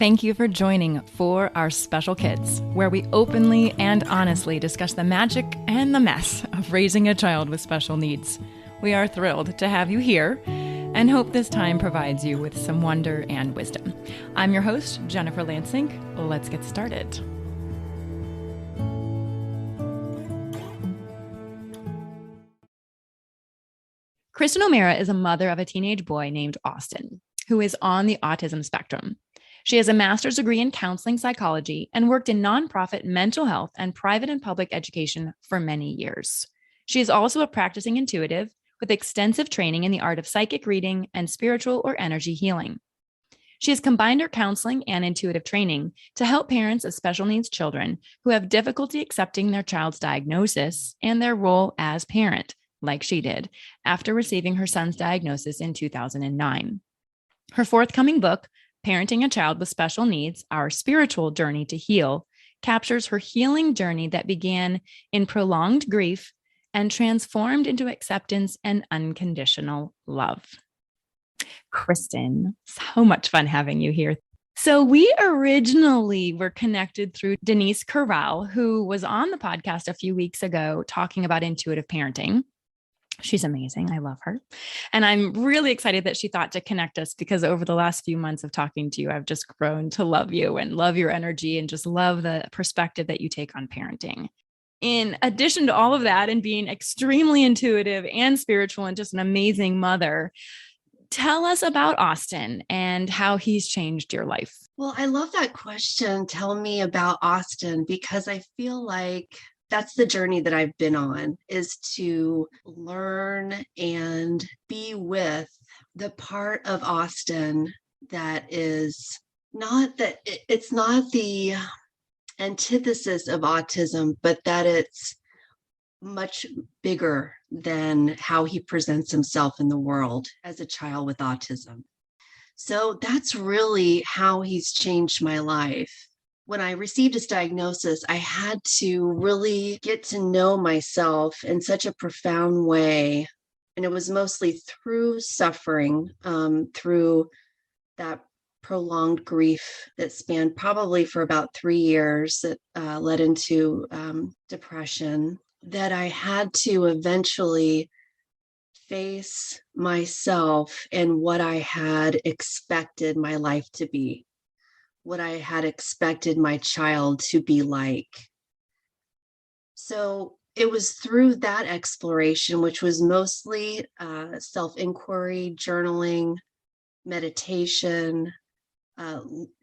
Thank you for joining For Our Special Kids, where we openly and honestly discuss the magic and the mess of raising a child with special needs. We are thrilled to have you here and hope this time provides you with some wonder and wisdom. I'm your host, Jennifer Lansing. Let's get started. Kristen O'Meara is a mother of a teenage boy named Austin, who is on the autism spectrum. She has a master's degree in counseling psychology and worked in nonprofit mental health and private and public education for many years. She is also a practicing intuitive with extensive training in the art of psychic reading and spiritual or energy healing. She has combined her counseling and intuitive training to help parents of special needs children who have difficulty accepting their child's diagnosis and their role as parent, like she did, after receiving her son's diagnosis in 2009. Her forthcoming book, Parenting a Child with Special Needs, Our Spiritual Journey to Heal, captures her healing journey that began in prolonged grief and transformed into acceptance and unconditional love. Kristen, so much fun having you here. So we originally were connected through Denise Corral, who was on the podcast a few weeks ago talking about intuitive parenting. She's amazing. I love her. And I'm really excited that she thought to connect us because over the last few months of talking to you, I've just grown to love you and love your energy and just love the perspective that you take on parenting. In addition to all of that and being extremely intuitive and spiritual and just an amazing mother, tell us about Austin and how he's changed your life. Well, I love that question. Tell me about Austin, because I feel like that's the journey that I've been on, is to learn and be with the part of Austin that is not that it's not the antithesis of autism, but that it's much bigger than how he presents himself in the world as a child with autism. So that's really how he's changed my life. When I received his diagnosis, I had to really get to know myself in such a profound way. And it was mostly through suffering, through that prolonged grief that spanned probably for about 3 years that led into depression, that I had to eventually face myself and what I had expected my life to be, what I had expected my child to be like. So it was through that exploration, which was mostly self-inquiry, journaling, meditation,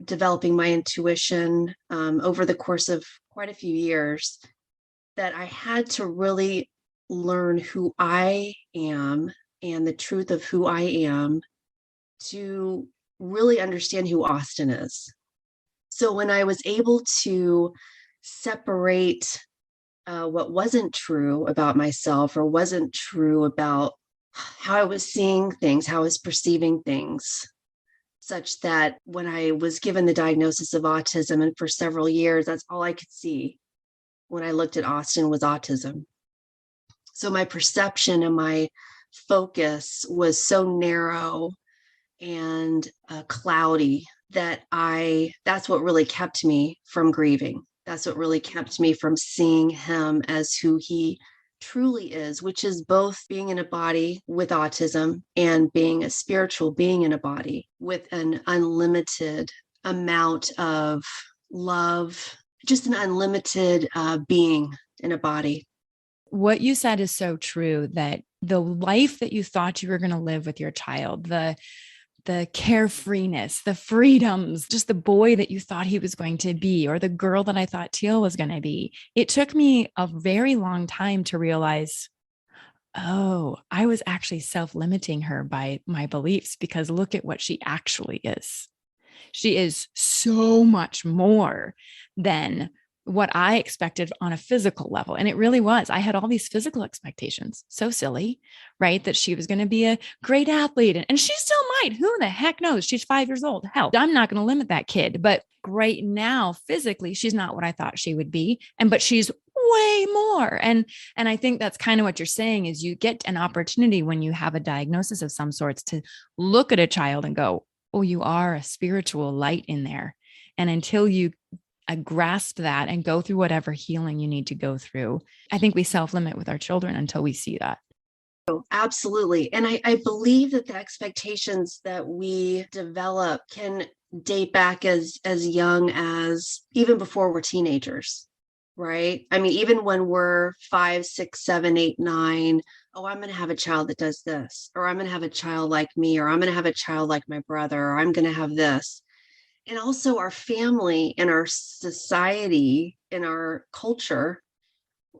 developing my intuition over the course of quite a few years, that I had to really learn who I am and the truth of who I am to really understand who Austin is. So when I was able to separate what wasn't true about myself or wasn't true about how I was seeing things, how I was perceiving things, such that when I was given the diagnosis of autism, and for several years, that's all I could see when I looked at Austin was autism. So my perception and my focus was so narrow and cloudy that that's what really kept me from grieving. That's what really kept me from seeing him as who he truly is, which is both being in a body with autism and being a spiritual being in a body with an unlimited amount of love, just an unlimited being in a body. What you said is so true, that the life that you thought you were going to live with your child, the carefreeness, the freedoms, just the boy that you thought he was going to be, or the girl that I thought Teal was going to be. It took me a very long time to realize, oh, I was actually self-limiting her by my beliefs, because look at what she actually is. She is so much more than what I expected on a physical level. And it really was. I had all these physical expectations. So silly, right? That she was going to be a great athlete. And she still might. Who the heck knows? She's 5 years old. Hell, I'm not going to limit that kid. But right now, physically, she's not what I thought she would be. But she's way more. And I think that's kind of what you're saying, is you get an opportunity when you have a diagnosis of some sorts to look at a child and go, oh, you are a spiritual light in there. And until you grasp that and go through whatever healing you need to go through, I think we self-limit with our children until we see that. Absolutely. And I believe that the expectations that we develop can date back as young as even before we're teenagers, right? I mean, even when we're 5, 6, 7, 8, 9, oh, I'm going to have a child that does this, or I'm going to have a child like me, or I'm going to have a child like my brother, or I'm going to have this. And also our family and our society and our culture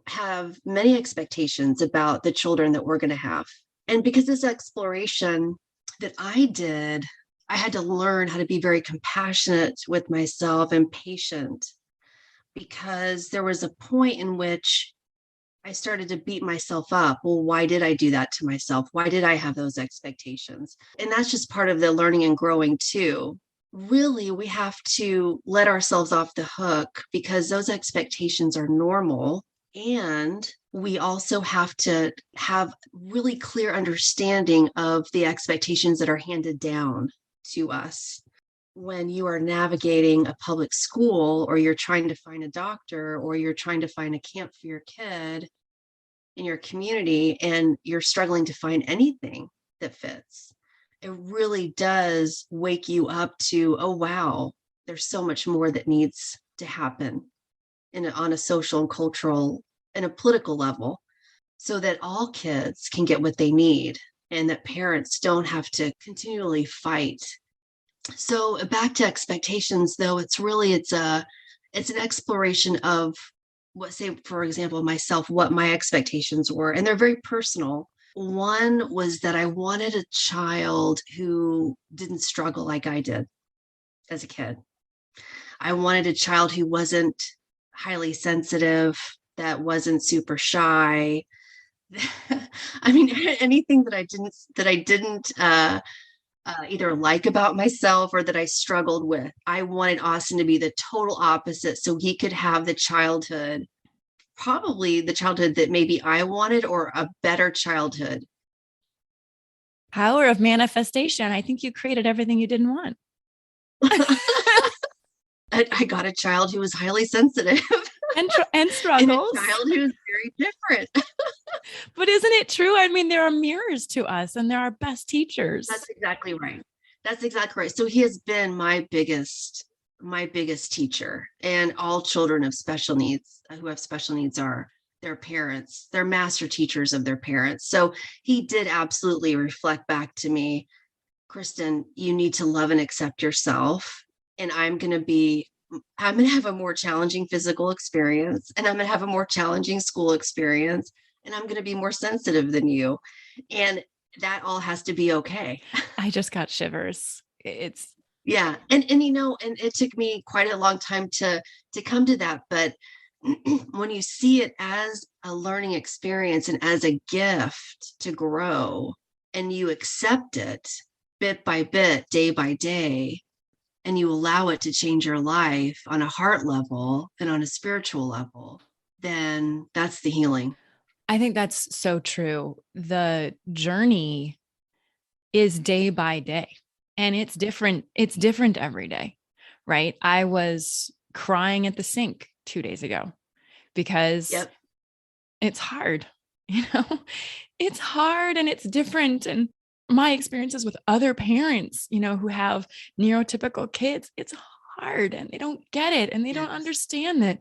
have many expectations about the children that we're going to have. And because this exploration that I did, I had to learn how to be very compassionate with myself and patient, because there was a point in which I started to beat myself up. Well, why did I do that to myself? Why did I have those expectations? And that's just part of the learning and growing too. Really, we have to let ourselves off the hook because those expectations are normal. And we also have to have really clear understanding of the expectations that are handed down to us. When you are navigating a public school, or you're trying to find a doctor, or you're trying to find a camp for your kid in your community, and you're struggling to find anything that fits, it really does wake you up to, oh, wow, there's so much more that needs to happen on a social and cultural and a political level, so that all kids can get what they need and that parents don't have to continually fight. So back to expectations, though, it's an exploration of what, say, for example, myself, what my expectations were, and they're very personal. One was that I wanted a child who didn't struggle like I did as a kid. I wanted a child who wasn't highly sensitive, that wasn't super shy. I mean, anything that I didn't either like about myself or that I struggled with. I wanted Austin to be the total opposite, so he could have the childhood, probably the childhood that maybe I wanted, or a better childhood. Power of manifestation. I think you created everything you didn't want. I got a child who was highly sensitive and struggles. And a child who's very different. But isn't it true? I mean, there are mirrors to us, and they're our best teachers. That's exactly right. That's exactly right. So he has been my biggest teacher, and all children of special needs who have special needs are their parents. They're master teachers of their parents. So he did absolutely reflect back to me, Kristen, you need to love and accept yourself. And I'm going to have a more challenging physical experience, and I'm going to have a more challenging school experience, and I'm going to be more sensitive than you. And that all has to be okay. I just got shivers. Yeah. And it took me quite a long time to come to that. But when you see it as a learning experience and as a gift to grow, and you accept it bit by bit, day by day, and you allow it to change your life on a heart level and on a spiritual level, then that's the healing. I think that's so true. The journey is day by day, and it's different. It's different every day, right? I was crying at the sink 2 days ago because it's hard, it's hard and it's different. And my experiences with other parents, who have neurotypical kids, it's hard, and they don't get it, and they don't understand that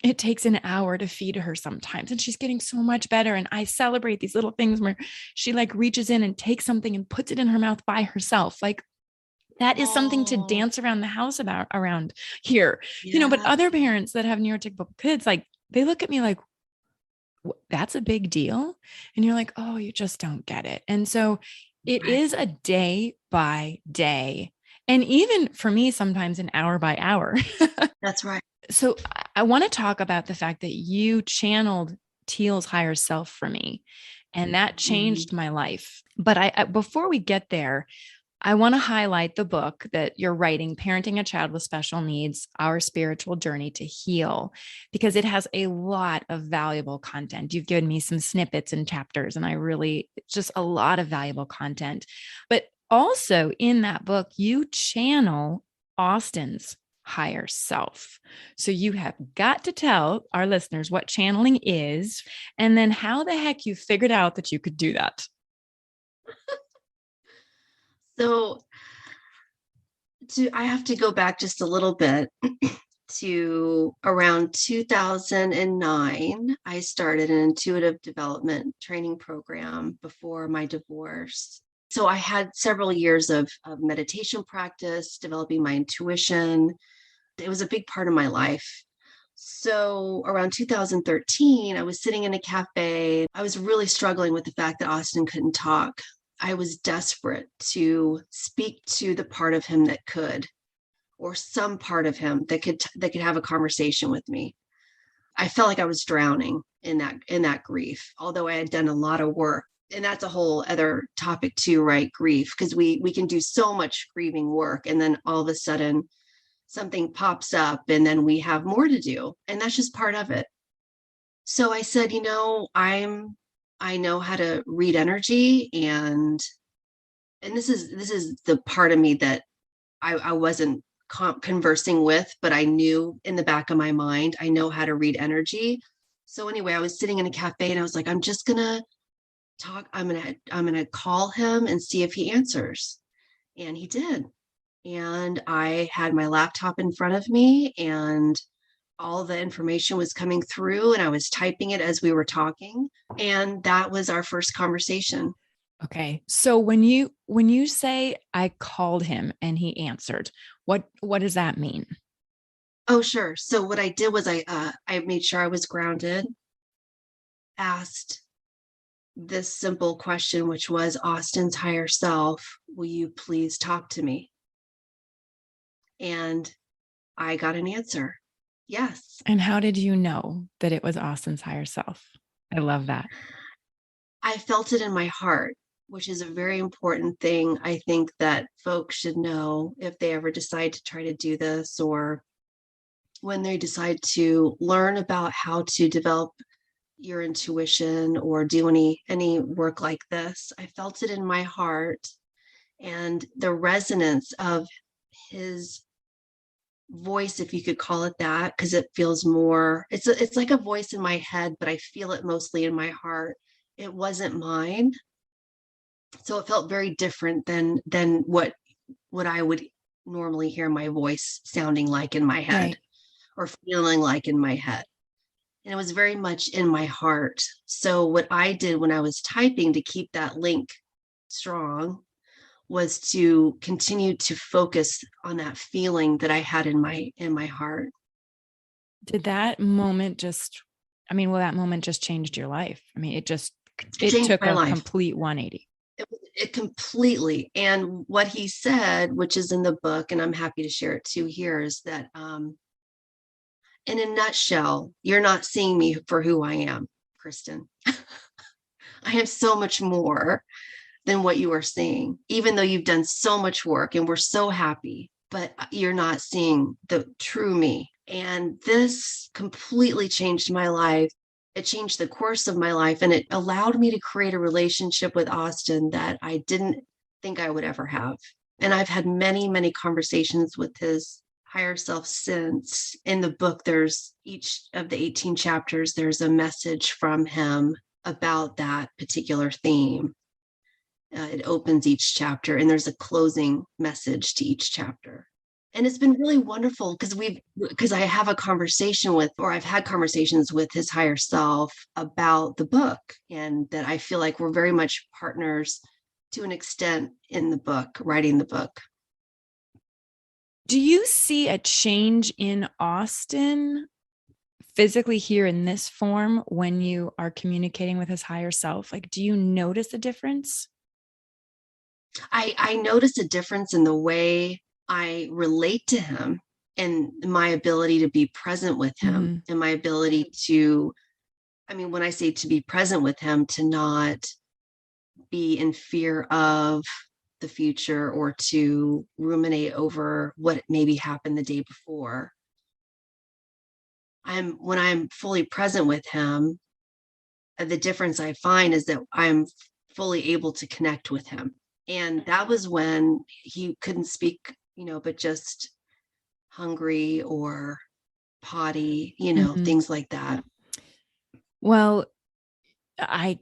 it takes an hour to feed her sometimes, and she's getting so much better. And I celebrate these little things where she reaches in and takes something and puts it in her mouth by herself. That is something to dance around the house around here, but other parents that have neurotypical kids, they look at me like, that's a big deal. And you're like, oh, you just don't get it. And so it is a day by day. And even for me, sometimes an hour by hour. That's right. So I want to talk about the fact that you channeled Teal's higher self for me, and that changed my life. But before we get there, I want to highlight the book that you're writing, Parenting a Child with Special Needs, Our Spiritual Journey to Heal, because it has a lot of valuable content. You've given me some snippets and chapters, and it's just a lot of valuable content. But also in that book, you channel Austin's higher self. So you have got to tell our listeners what channeling is and then how the heck you figured out that you could do that. So I have to go back just a little bit to around 2009. I started an intuitive development training program before my divorce. So I had several years of meditation practice, developing my intuition. It was a big part of my life. So around 2013, I was sitting in a cafe. I was really struggling with the fact that Austin couldn't talk. I was desperate to speak to the part of him that could, or some part of him that could have a conversation with me. I felt like I was drowning in that grief, although I had done a lot of work. And that's a whole other topic too, right? Grief, because we can do so much grieving work, and then all of a sudden something pops up and then we have more to do. And that's just part of it. So I said, I know how to read energy, and this is the part of me that I wasn't conversing with, but I knew in the back of my mind, I know how to read energy. So anyway, I was sitting in a cafe and I was like, I'm just gonna talk. I'm gonna call him and see if he answers. And he did. And I had my laptop in front of me, and all the information was coming through, and I was typing it as we were talking. And that was our first conversation. Okay. So when you say I called him and he answered, what does that mean? Oh, sure. So what I did was I made sure I was grounded, asked this simple question, which was, Austin's higher self, will you please talk to me? And I got an answer. Yes. And how did you know that it was Austin's higher self? I love that. I felt it in my heart, which is a very important thing. I think that folks should know if they ever decide to try to do this, or when they decide to learn about how to develop your intuition or do any work like this. I felt it in my heart, and the resonance of his voice, if you could call it that, because it feels more, it's like a voice in my head, but I feel it mostly in my heart. It wasn't mine, so it felt very different than what I would normally hear my voice sounding like in my head, right, or feeling like in my head. And it was very much in my heart. So what I did when I was typing to keep that link strong was to continue to focus on that feeling that I had in my heart. Did that moment that moment just changed your life? I mean, it took a life. Complete 180. It completely. And what he said, which is in the book, and I'm happy to share it too here, is that in a nutshell, you're not seeing me for who I am, Kristen. I am so much more than what you are seeing, even though you've done so much work and we're so happy, but you're not seeing the true me. And this completely changed my life. It changed the course of my life, and it allowed me to create a relationship with Austin that I didn't think I would ever have. And I've had many, many conversations with his higher self since. In the book, there's each of the 18 chapters, there's a message from him about that particular theme. It opens each chapter, and there's a closing message to each chapter. And it's been really wonderful because I have a conversation with, or I've had conversations with his higher self about the book, and that I feel like we're very much partners to an extent in the book, writing the book. Do you see a change in Austin physically here in this form when you are communicating with his higher self? Like, do you notice a difference? I notice a difference in the way I relate to him, and my ability to be present with him, and my ability to, when I say to be present with him, to not be in fear of the future or to ruminate over what maybe happened the day before. When I'm fully present with him, the difference I find is that I'm fully able to connect with him. And that was when he couldn't speak, but just hungry or potty, Mhm. things like that. Well, I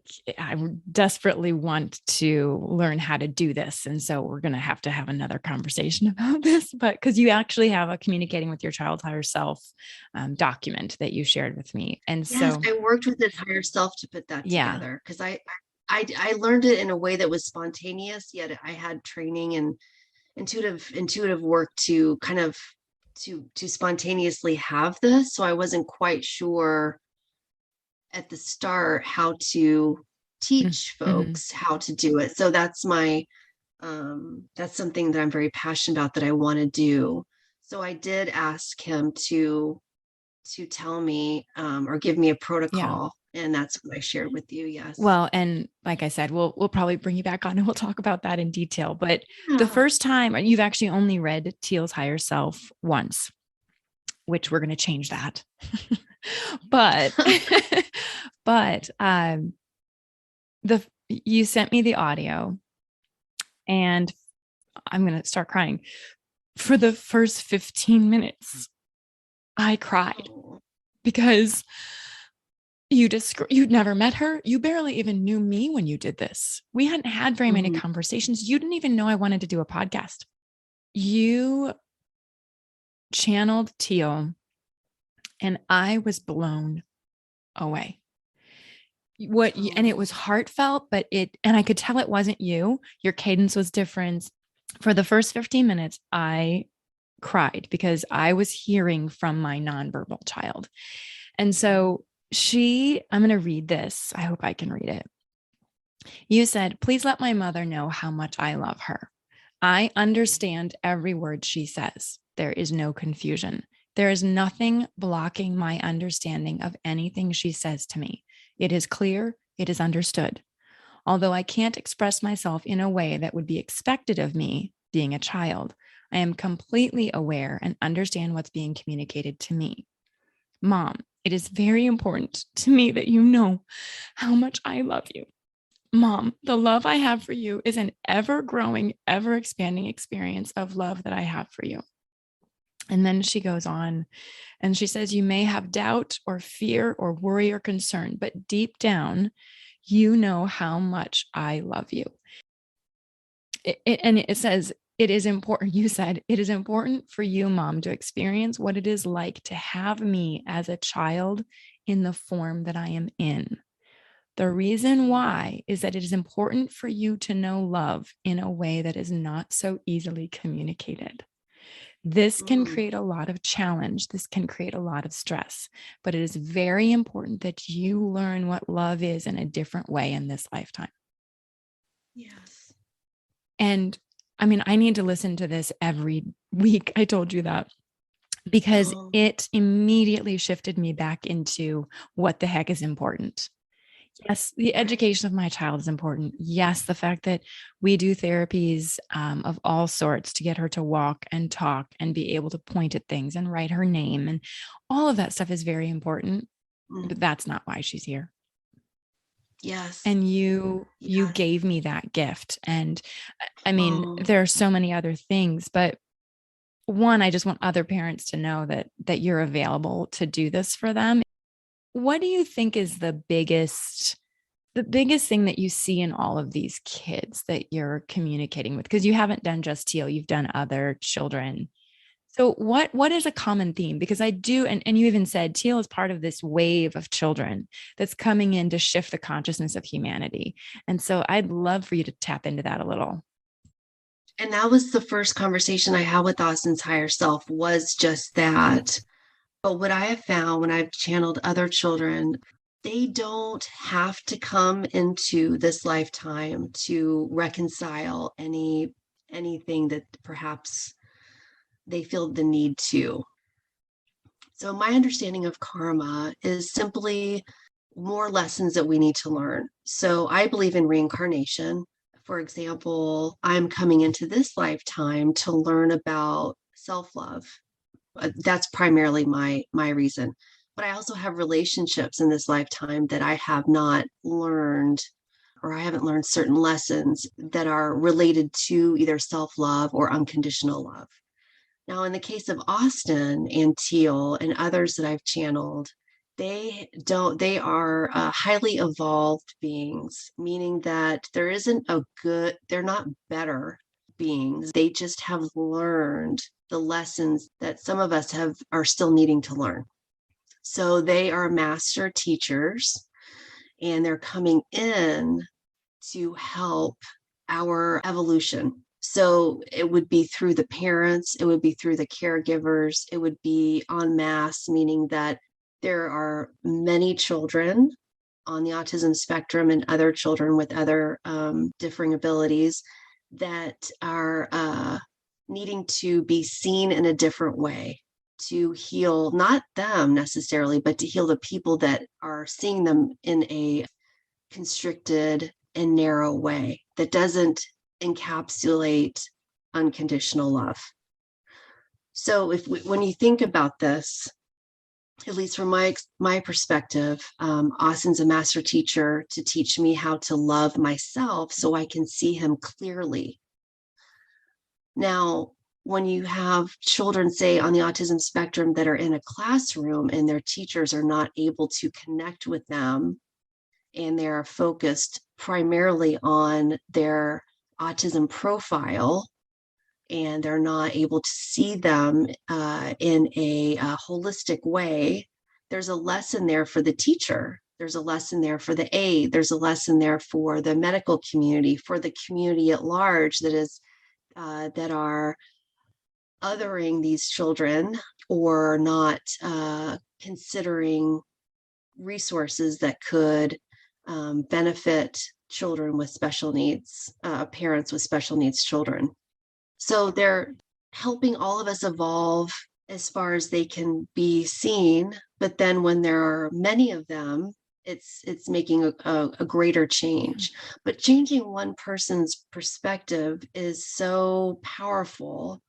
desperately want to learn how to do this. And so we're going to have another conversation about this, but because you actually have a communicating with your child's higher self document that you shared with me. And Yes, so, I worked with this higher self to put that yeah. together because I learned it in a way that was spontaneous, yet I had training and intuitive work to kind of to spontaneously have this. So I wasn't quite sure at the start how to teach Mm-hmm. folks how to do it. So that's something that I'm very passionate about that I want to do. So I did ask him to tell me or give me a Yeah. protocol, and that's what I shared with you. Yes. Well, and like I said, we'll probably bring you back on and we'll talk about that in detail. But the Yeah. first time you've actually only read Teal's Higher Self once, which we're going to change that. but but the you sent me the audio, and I'm going to start crying. For the first 15 minutes, I cried Oh. because you'd never met her. You barely even knew me when you did this. We hadn't had very many Mhm. conversations. You didn't even know I wanted to do a podcast. You channeled Teal, and I was blown away. And it Oh. was heartfelt, and I could tell it wasn't you. Your cadence was different. For the first 15 minutes, I cried because I was hearing from my nonverbal child. And so I'm going to read this. I hope I can read it. You said, "Please let my mother know how much I love her. I understand every word she says. There is no confusion. There is nothing blocking my understanding of anything she says to me. It is clear, it is understood. Although I can't express myself in a way that would be expected of me, being a child, I am completely aware and understand what's being communicated to me. Mom, it is very important to me that you know how much I love you. Mom, the love I have for you is an ever growing, ever expanding experience of love that I have for you." And then she goes on and she says, "You may have doubt or fear or worry or concern, but deep down, you know how much I love you." And it says, "It is important," you said, "it is important for you, Mom, to experience what it is like to have me as a child in the form that I am in. The reason why is that it is important for you to know love in a way that is not so easily communicated. This can Mm. create a lot of challenge. This can create a lot of stress, but it is very important that you learn what love is in a different way in this lifetime." Yes. And I mean, I need to listen to this every week. I told you that because Oh. it immediately shifted me back into what the heck is important. Yes, the Right. education of my child is important. Yes, the fact that we do therapies of all sorts to get her to walk and talk and be able to point at things and write her name and all of that stuff is very important. Mm. But that's not why she's here. Yes. And you Yes. gave me that gift. And I mean, Oh. there are so many other things, but one, I just want other parents to know that you're available to do this for them. What do you think is the biggest thing that you see in all of these kids that you're communicating with? Because you haven't done just Teal, you've done other children. So what is a common theme? Because I do, and you even said Teal is part of this wave of children that's coming in to shift the consciousness of humanity. And so I'd love for you to tap into that a little. And that was the first conversation I had with Austin's higher self was just that. But what I have found when I've channeled other children, they don't have to come into this lifetime to reconcile anything that perhaps they feel the need to. So my understanding of karma is simply more lessons that we need to learn. So I believe in reincarnation. For example, I'm coming into this lifetime to learn about self-love. That's primarily my reason. But I also have relationships in this lifetime that I have not learned or I haven't learned certain lessons that are related to either self-love or unconditional love. Now, in the case of Austin and Teal and others that I've channeled, they are highly evolved beings, meaning that they're not better beings. They just have learned the lessons that some of us are still needing to learn. So they are master teachers, and they're coming in to help our evolution. So it would be through the parents, it would be through the caregivers, it would be en masse, meaning that there are many children on the autism spectrum and other children with other differing abilities that are needing to be seen in a different way, to heal not them necessarily, but to heal the people that are seeing them in a constricted and narrow way that doesn't encapsulate unconditional love. So when you think about this, at least from my perspective, Austin's a master teacher to teach me how to love myself so I can see him clearly. Now, when you have children, say, on the autism spectrum that are in a classroom and their teachers are not able to connect with them, and they're focused primarily on their autism profile, and they're not able to see them in a holistic way, there's a lesson there for the teacher. There's a lesson there for the aide. There's a lesson there for the medical community, for the community at large that are othering these children or not considering resources that could benefit children with special needs, parents with special needs children. So they're helping all of us evolve as far as they can be seen. But then when there are many of them, it's making a greater change. But changing one person's perspective is so powerful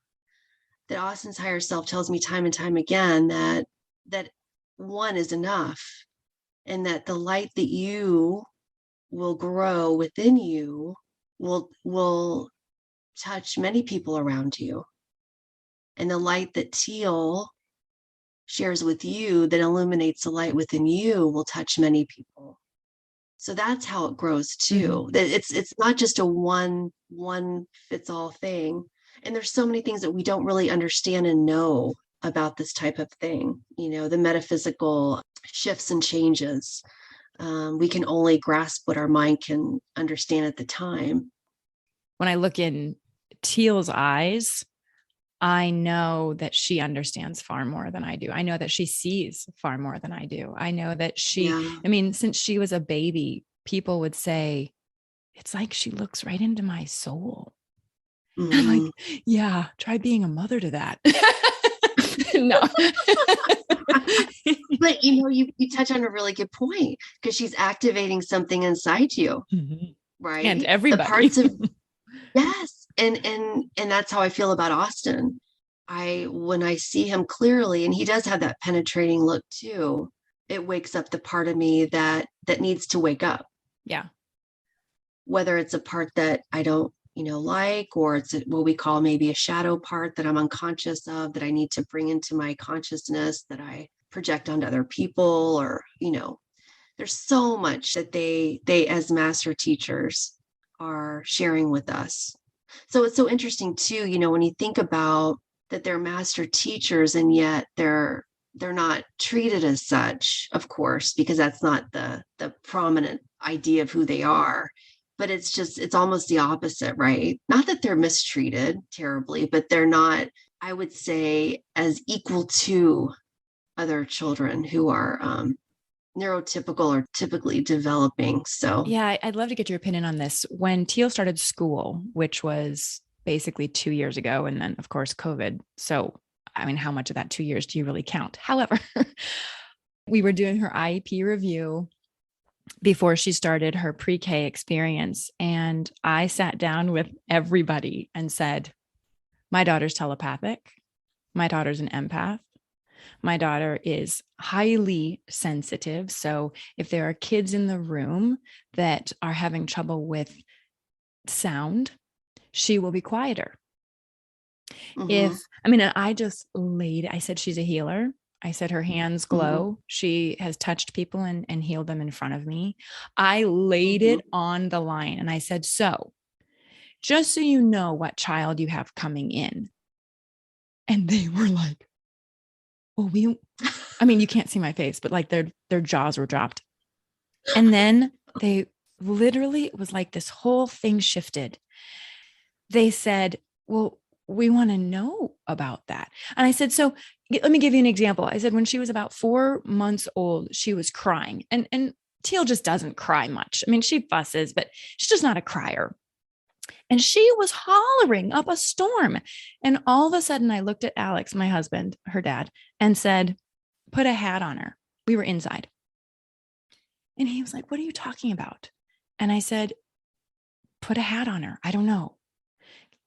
that Austin's higher self tells me time and time again that one is enough, and that the light that you will grow within you will touch many people around you. And the light that Teal shares with you that illuminates the light within you will touch many people. So that's how it grows too. It's not just a one fits all thing. And there's so many things that we don't really understand and know about this type of thing. You know, the metaphysical shifts and changes. We can only grasp what our mind can understand at the time. When I look in Teal's eyes, I know that she understands far more than I do. I know that she sees far more than I do. I know that I mean, since she was a baby, people would say, it's like she looks right into my soul. Mm-hmm. I'm like, yeah, try being a mother to that. No. But you touch on a really good point, because she's activating something inside you, right? And everybody. The parts of yes. And that's how I feel about Austin. When I see him clearly, and he does have that penetrating look too, it wakes up the part of me that needs to wake up. Yeah. Whether it's a part that I don't, like, or it's what we call maybe a shadow part that I'm unconscious of, that I need to bring into my consciousness, that I project onto other people, or, there's so much that they as master teachers are sharing with us. So it's so interesting too, when you think about that they're master teachers, and yet they're not treated as such, of course, because that's not the prominent idea of who they are. But it's almost the opposite, right? Not that they're mistreated terribly, but they're not, I would say, as equal to other children who are neurotypical or typically developing. So yeah, I'd love to get your opinion on this. When Teal started school, which was basically 2 years ago, and then of course COVID. So, I mean, how much of that 2 years do you really count? However, we were doing her IEP review before she started her pre-K experience. And I sat down with everybody and said, my daughter's telepathic. My daughter's an empath. My daughter is highly sensitive. So if there are kids in the room that are having trouble with sound, she will be quieter. Mm-hmm. And I just laid, I said, she's a healer. I said, her hands Mm-hmm. glow. She has touched people and healed them in front of me. I laid Mm-hmm. it on the line and I said, so just so you know what child you have coming in. And they were like, well, you can't see my face, but like their jaws were dropped. And then they literally, it was like this whole thing shifted. They said, well, we want to know about that. And I said, so let me give you an example. I said, when she was about 4 months old, she was crying, and Teal just doesn't cry much. I mean, she fusses, but she's just not a crier. And she was hollering up a storm. And all of a sudden, I looked at Alex, my husband, her dad, and said, put a hat on her. We were inside. And he was like, what are you talking about? And I said, put a hat on her. I don't know.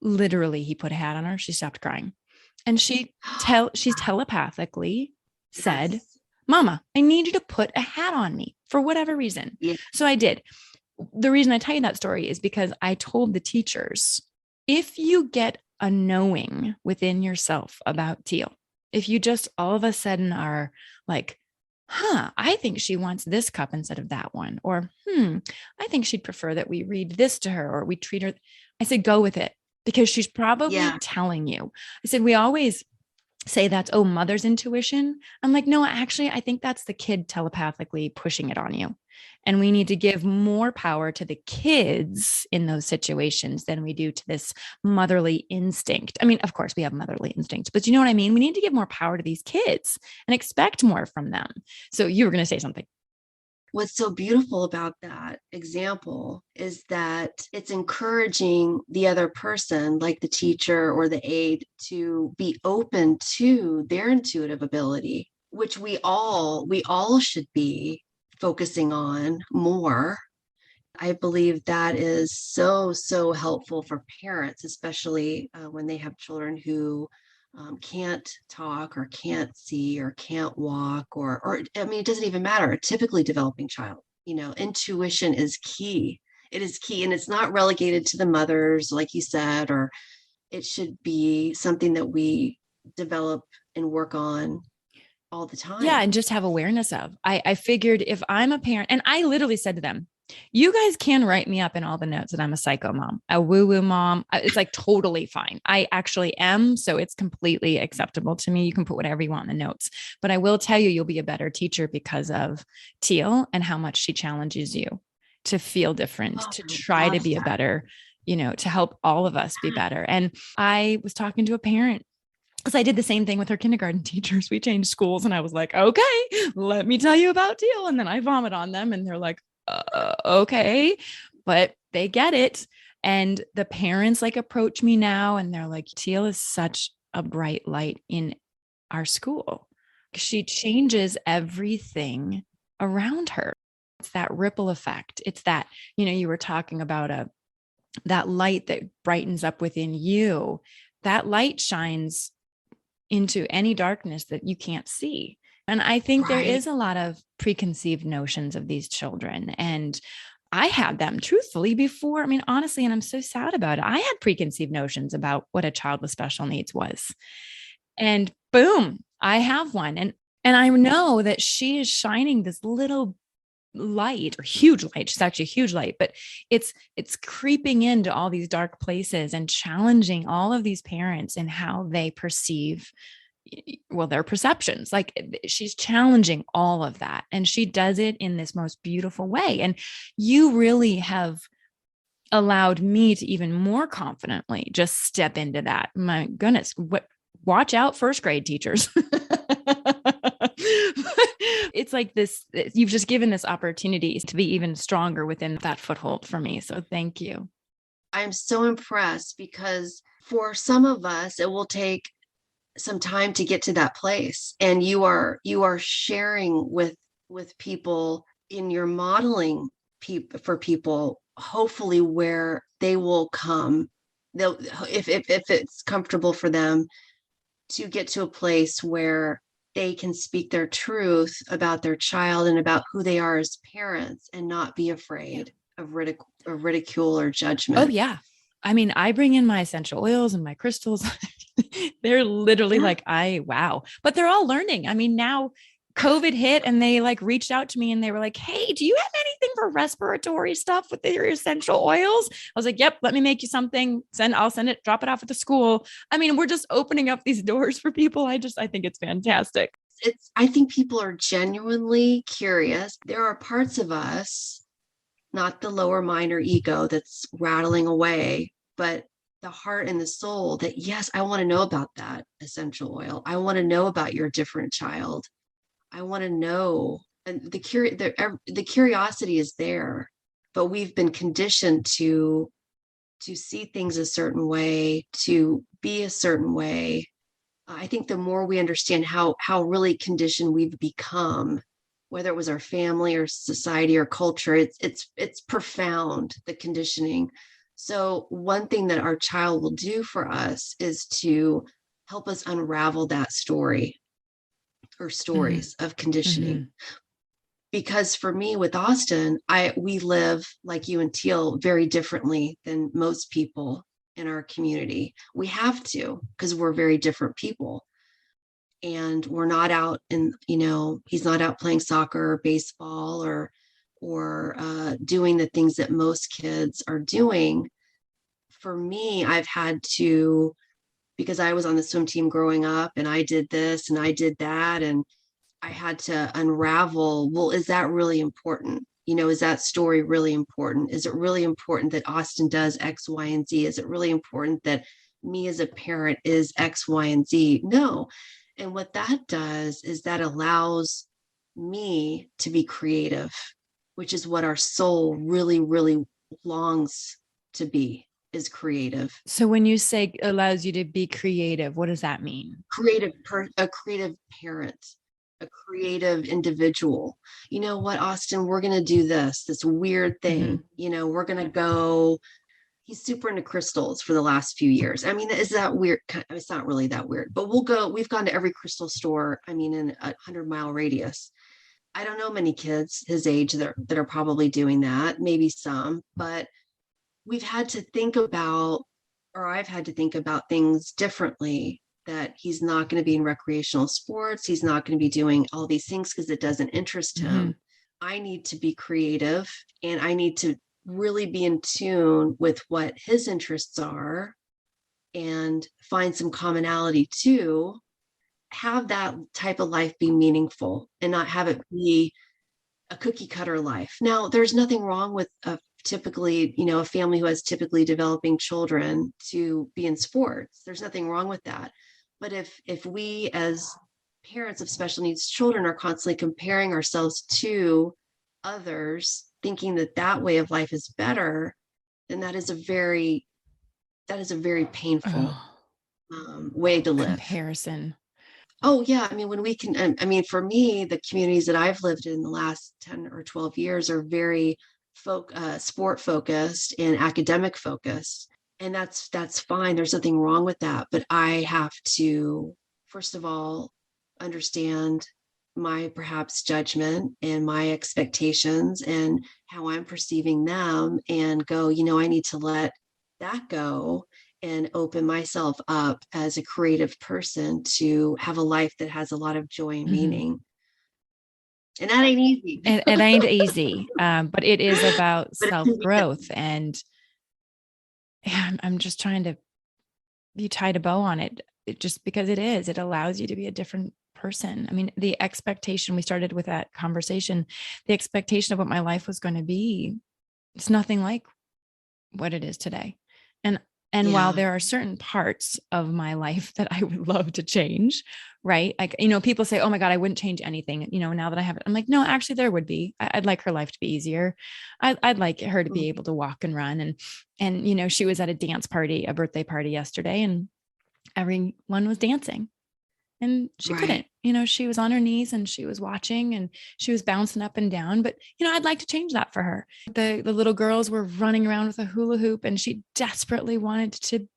Literally, he put a hat on her. She stopped crying. And she's telepathically said, Yes. Mama, I need you to put a hat on me for whatever reason. Yeah. So I did. The reason I tell you that story is because I told the teachers, if you get a knowing within yourself about Teal, if you just all of a sudden are like, I think she wants this cup instead of that one, or I think she'd prefer that we read this to her or we treat her. I said, go with it, because she's probably Yeah. telling you. I said, we always say that's, oh, mother's intuition. I'm like, no, actually, I think that's the kid telepathically pushing it on you. And we need to give more power to the kids in those situations than we do to this motherly instinct. I mean, of course, we have motherly instinct, but you know what I mean? We need to give more power to these kids and expect more from them. So you were going to say something. What's so beautiful about that example is that it's encouraging the other person, like the teacher or the aide, to be open to their intuitive ability, which we all should be focusing on more. I believe that is so, so helpful for parents, especially when they have children who can't talk or can't see or can't walk, or I mean, it doesn't even matter. A typically developing child, intuition is key. It is key, and it's not relegated to the mothers, like you said, or it should be something that we develop and work on all the Yeah. time. And just have awareness of. I figured if I'm a parent, and I literally said to them, you guys can write me up in all the notes that I'm a psycho mom, a woo woo mom. It's like totally fine. I actually am. So it's completely acceptable to me. You can put whatever you want in the notes. But I will tell you, you'll be a better teacher because of Teal and how much she challenges you to feel different, Oh, to I try to love be a that. better, to help all of us be better. And I was talking to a parent, because I did the same thing with her kindergarten teachers. We changed schools and I was like, okay, let me tell you about Teal. And then I vomit on them and they're like, okay, but they get it. And the parents like approach me now and they're like, Teal is such a bright light in our school. She changes everything around her. It's that ripple effect. It's that, you were talking about that light that brightens up within you. That light shines into any darkness that you can't see. And I think there Right. is a lot of preconceived notions of these children. And I had them truthfully before. I mean, honestly, and I'm so sad about it. I had preconceived notions about what a child with special needs was. And boom, I have one. And I know that she is shining this little light, or huge light. She's actually a huge light, but it's creeping into all these dark places and challenging all of these parents in how they perceive, well, their perceptions. Like, she's challenging all of that, and she does it in this most beautiful way. And you really have allowed me to even more confidently just step into that. My goodness, watch out, first grade teachers. It's like this, you've just given this opportunity to be even stronger within that foothold for me. So thank you. I'm so impressed because for some of us, it will take some time to get to that place. And you are sharing with people in your modeling for people, hopefully where they will come. They'll if it's comfortable for them to get to a place where they can speak their truth about their child and about who they are as parents and not be afraid of ridicule or Oh judgment. yeah. I mean, I bring in my essential oils and my crystals. They're literally Yeah. like, wow. But they're all learning. I mean, now COVID hit and they like reached out to me and they were like, hey, do you have anything for respiratory stuff with your essential oils? I was like, yep, let me make you something. I'll send it, drop it off at the school. I mean, we're just opening up these doors for people. I think it's fantastic. I think people are genuinely curious. There are parts of us, not the lower mind or ego that's rattling away, but the heart and the soul that, yes, I want to know about that essential oil. I want to know about your different child. I want to know. And the curiosity is there, but we've been conditioned to see things a certain way, to be a certain way. I think the more we understand how really conditioned we've become, whether it was our family or society or culture, it's profound, the conditioning. So one thing that our child will do for us is to help us unravel that story or Mm-hmm. stories of conditioning. Mm-hmm. Because for me with Austin, we live like you and Teal very differently than most people in our community. We have to because we're very different people. And we're not out in, he's not out playing soccer or baseball or doing the things that most kids are doing. For me, I've had to, because I was on the swim team growing up and I did this and I did that, and I had to unravel, well, is that really important? Is that story really important? Is it really important that Austin does X, Y, and Z? Is it really important that me as a parent is X, Y, and Z? No. And what that does is that allows me to be creative, which is what our soul really, really longs to be, is creative. So when you say allows you to be creative, what does that mean? A creative parent, a creative individual. You know what, Austin, we're going to do this weird Mm-hmm. thing. We're going to go. He's super into crystals for the last few years. I mean, is that weird? It's not really that weird, but we've gone to every crystal store, I mean, in a 100-mile radius. I don't know many kids his age that are probably doing that, maybe some, but we've had to think about, or I've had to think about things differently, that he's not going to be in recreational sports. He's not going to be doing all these things because it doesn't interest Mm-hmm. him. I need to be creative and I need to really be in tune with what his interests are and find some commonality too. Have that type of life be meaningful and not have it be a cookie cutter life. Now, there's nothing wrong with a family who has typically developing children to be in sports. There's nothing wrong with that. But if we as parents of special needs children are constantly comparing ourselves to others, thinking that way of life is better, then that is a very painful Oh, way to live. comparison. Oh yeah, I mean, when we can, I mean, for me, the communities that I've lived in the last 10 or 12 years are very sport focused and academic focused. And that's fine. There's nothing wrong with that. But I have to, first of all, understand my perhaps judgment and my expectations and how I'm perceiving them and go, I need to let that go and open myself up as a creative person to have a life that has a lot of joy and Mm-hmm. meaning. And that ain't easy. It ain't easy, but it is about But it can be self-growth. done. And yeah, I'm just trying to you tied a bow on it just because it allows you to be a different person. I mean, the expectation, we started with that conversation, the expectation of what my life was going to be, it's nothing like what it is today. And while Yeah. there are certain parts of my life that I would love to change, right? Like, people say, oh my God, I wouldn't change anything, now that I have it. I'm like, no, actually there would be. I'd like her life to be easier. I'd like her to be able to walk and run. And she was at a dance party, a birthday party yesterday, and everyone was dancing. And she couldn't, Right. she was on her knees and she was watching and she was bouncing up and down. But, I'd like to change that for her. The little girls were running around with a hula hoop and she desperately wanted to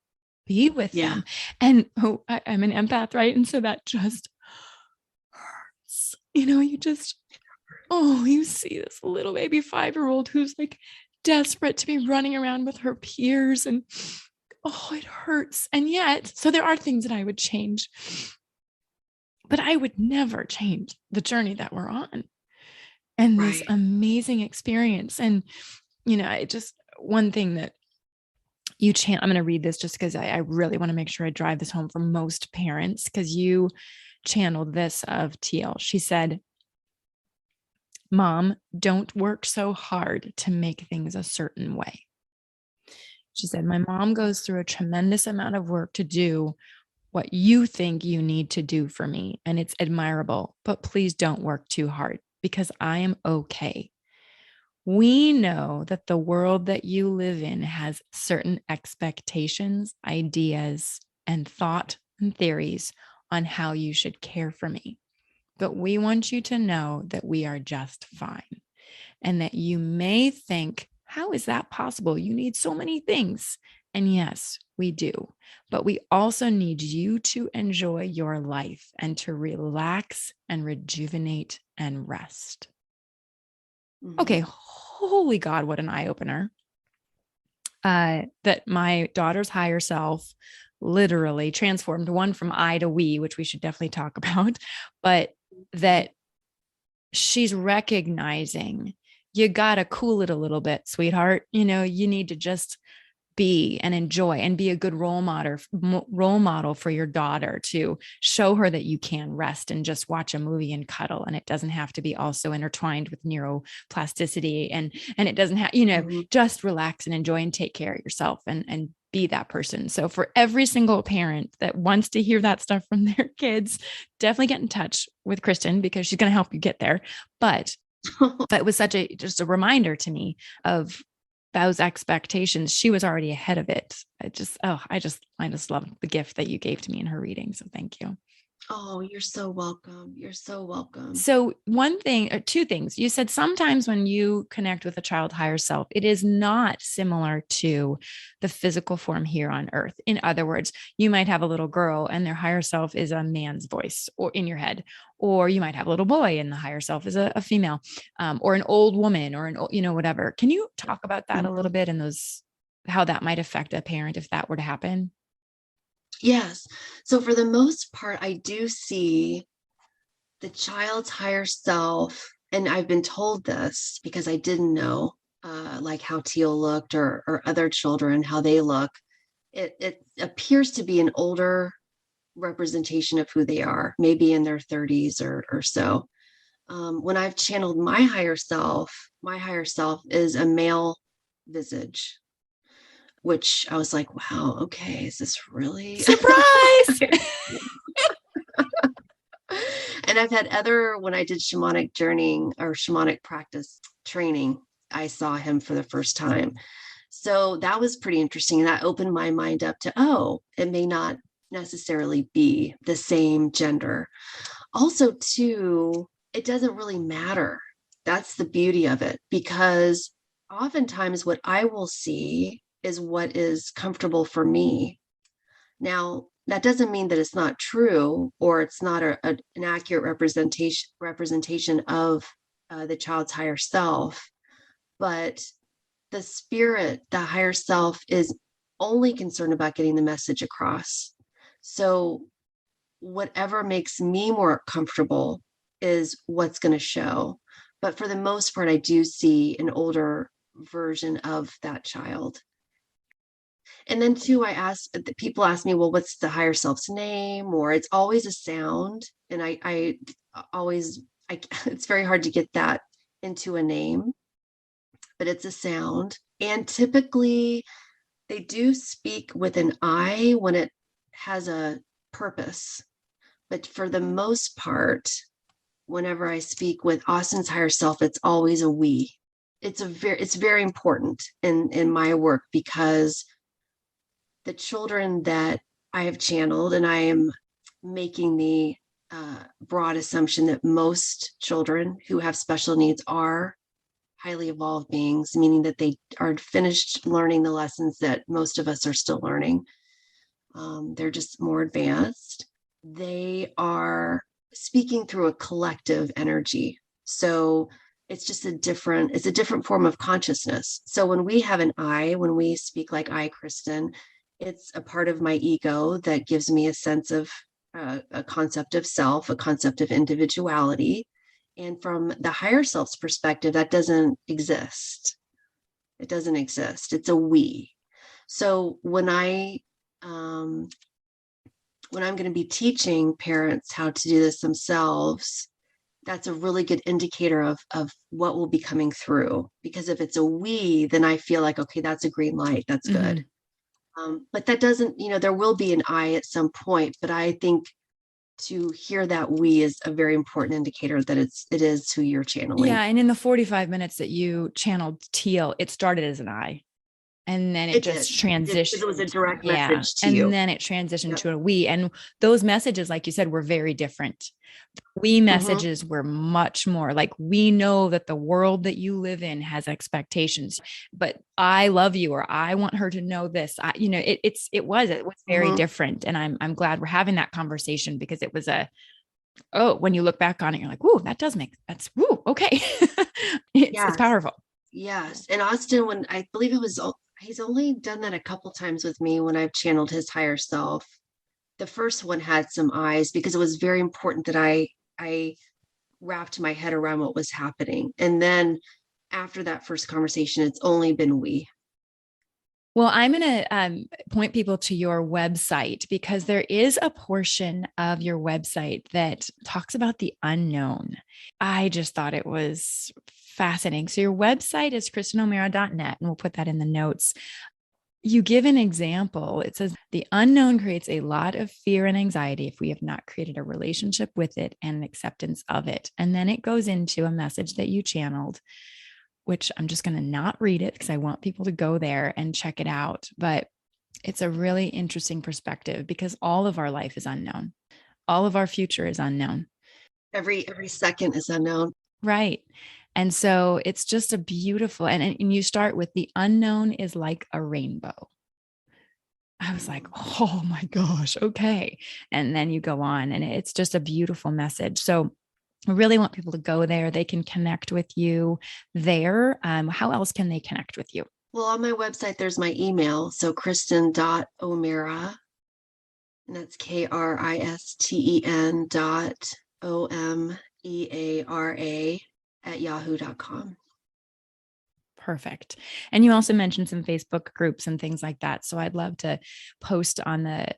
be with Yeah. them. And I'm an empath, right? And so that just hurts. You see this little baby 5-year-old who's like desperate to be running around with her peers. And oh, it hurts. And yet, so there are things that I would change, but I would never change the journey that we're on and this Right. amazing experience. And, I just, one thing that I'm going to read this just because I really want to make sure I drive this home for most parents, because you channeled this of Teal. She said, Mom, don't work so hard to make things a certain way. She said, my mom goes through a tremendous amount of work to do what you think you need to do for me. And it's admirable, but please don't work too hard because I am okay. We know that the world that you live in has certain expectations, ideas, and thought and theories on how you should care for me. But we want you to know that we are just fine and that you may think, how is that possible? You need so many things. And yes, we do. But we also need you to enjoy your life and to relax and rejuvenate and rest. Okay, holy God, what an eye opener. That my daughter's higher self literally transformed, one from I to we, which we should definitely talk about, but that she's recognizing you got to cool it a little bit, sweetheart. You need to just be and enjoy and be a good role model for your daughter, to show her that you can rest and just watch a movie and cuddle. And it doesn't have to be also intertwined with neuroplasticity, and it doesn't have, just relax and enjoy and take care of yourself and be that person. So for every single parent that wants to hear that stuff from their kids, definitely get in touch with Kristen because she's going to help you get there. But it was just a reminder to me of those expectations. She was already ahead of it. I just love the gift that you gave to me in her reading. So thank you. Oh, you're so welcome. You're so welcome. So one thing or two things you said, sometimes when you connect with a child's higher self, it is not similar to the physical form here on earth. In other words, you might have a little girl and their higher self is a man's voice or in your head, or you might have a little boy and the higher self is a female, or an old woman or whatever. Can you talk about that a little bit and how that might affect a parent if that were to happen? Yes. So for the most part, I do see the child's higher self, and I've been told this because I didn't know, like how Teal looked or other children, how they look. It appears to be an older representation of who they are, maybe in their 30s or so. When I've channeled my higher self is a male visage, which I was like, wow, okay, is this really surprise? And I've had when I did shamanic journeying or shamanic practice training, I saw him for the first time. So that was pretty interesting. And that opened my mind up to, it may not necessarily be the same gender. Also, too, it doesn't really matter. That's the beauty of it, because oftentimes what I will see is what is comfortable for me. Now, that doesn't mean that it's not true or it's not an accurate representation of the child's higher self, but the spirit, the higher self, is only concerned about getting the message across. So whatever makes me more comfortable is what's going to show. But for the most part, I do see an older version of that child. And then too, people ask me, well, what's the higher self's name? Or it's always a sound. And I always, it's very hard to get that into a name, but it's a sound. And typically they do speak with an I when it has a purpose. But for the most part, whenever I speak with Austin's higher self, it's always a we. It's very important in my work, because the children that I have channeled, and I am making the broad assumption that most children who have special needs are highly evolved beings, meaning that they are finished learning the lessons that most of us are still learning. They're just more advanced. They are speaking through a collective energy. So it's a different form of consciousness. So when we have an I, when we speak like I, Kristen, It's a part of my ego that gives me a sense of a concept of self, a concept of individuality. And from the higher self's perspective, that doesn't exist. It doesn't exist. It's a we. So when I'm going to be teaching parents how to do this themselves, that's a really good indicator of what will be coming through. Because if it's a we, then I feel like, okay, that's a green light. That's good. But that doesn't, there will be an I at some point. But I think to hear that we is a very important indicator that it is who you're channeling. Yeah. And in the 45 minutes that you channeled Teal, it started as an I. And then it just transitioned. It was a direct message to you. And then it transitioned to a we. And those messages, like you said, were very different. The we messages were much more like, we know that the world that you live in has expectations, but I love you, or I want her to know this. It was very different. And I'm glad we're having that conversation, because it was when you look back on it, you're like, whoa, okay. It's powerful. Yes. And Austin, when I believe he's only done that a couple times with me when I've channeled his higher self. The first one had some eyes, because it was very important that I wrapped my head around what was happening. And then after that first conversation, it's only been we. Well, I'm going to point people to your website, because there is a portion of your website that talks about the unknown. I just thought it was fascinating. So your website is kristenomeara.net, and we'll put that in the notes. You give an example. It says, the unknown creates a lot of fear and anxiety if we have not created a relationship with it and an acceptance of it. And then it goes into a message that you channeled, which I'm just going to not read it because I want people to go there and check it out. But it's a really interesting perspective, because all of our life is unknown. All of our future is unknown. Every second is unknown. Right. And so it's just a beautiful, and you start with, the unknown is like a rainbow. I was like, oh my gosh. Okay. And then you go on, and it's just a beautiful message. So I really want people to go there. They can connect with you there. How else can they connect with you? Well, on my website, there's my email. So Kristen.O'Meara, and that's KRISTEN.OMEARA @yahoo.com. Perfect. And you also mentioned some Facebook groups and things like that. So I'd love to post on the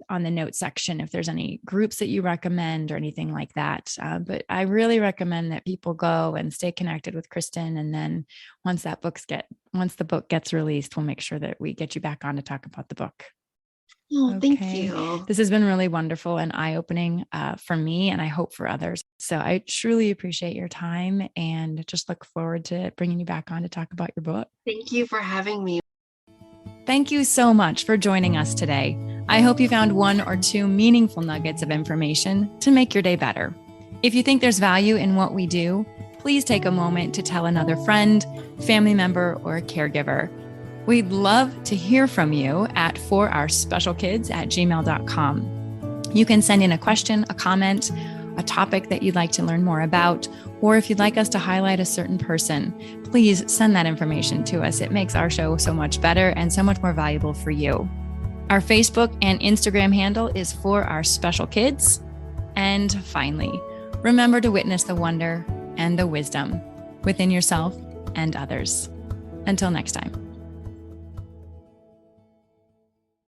note section if there's any groups that you recommend or anything like that. But I really recommend that people go and stay connected with Kristen. And then once the book gets released, we'll make sure that we get you back on to talk about the book. Oh, okay. Thank you. This has been really wonderful and eye-opening for me, and I hope for others. So I truly appreciate your time, and just look forward to bringing you back on to talk about your book. Thank you for having me. Thank you so much for joining us today. I hope you found one or two meaningful nuggets of information to make your day better. If you think there's value in what we do, please take a moment to tell another friend, family member, or a caregiver. We'd love to hear from you at forourspecialkids@gmail.com. You can send in a question, a comment, a topic that you'd like to learn more about, or if you'd like us to highlight a certain person, please send that information to us. It makes our show so much better and so much more valuable for you. Our Facebook and Instagram handle is For Our Special Kids. And finally, remember to witness the wonder and the wisdom within yourself and others. Until next time.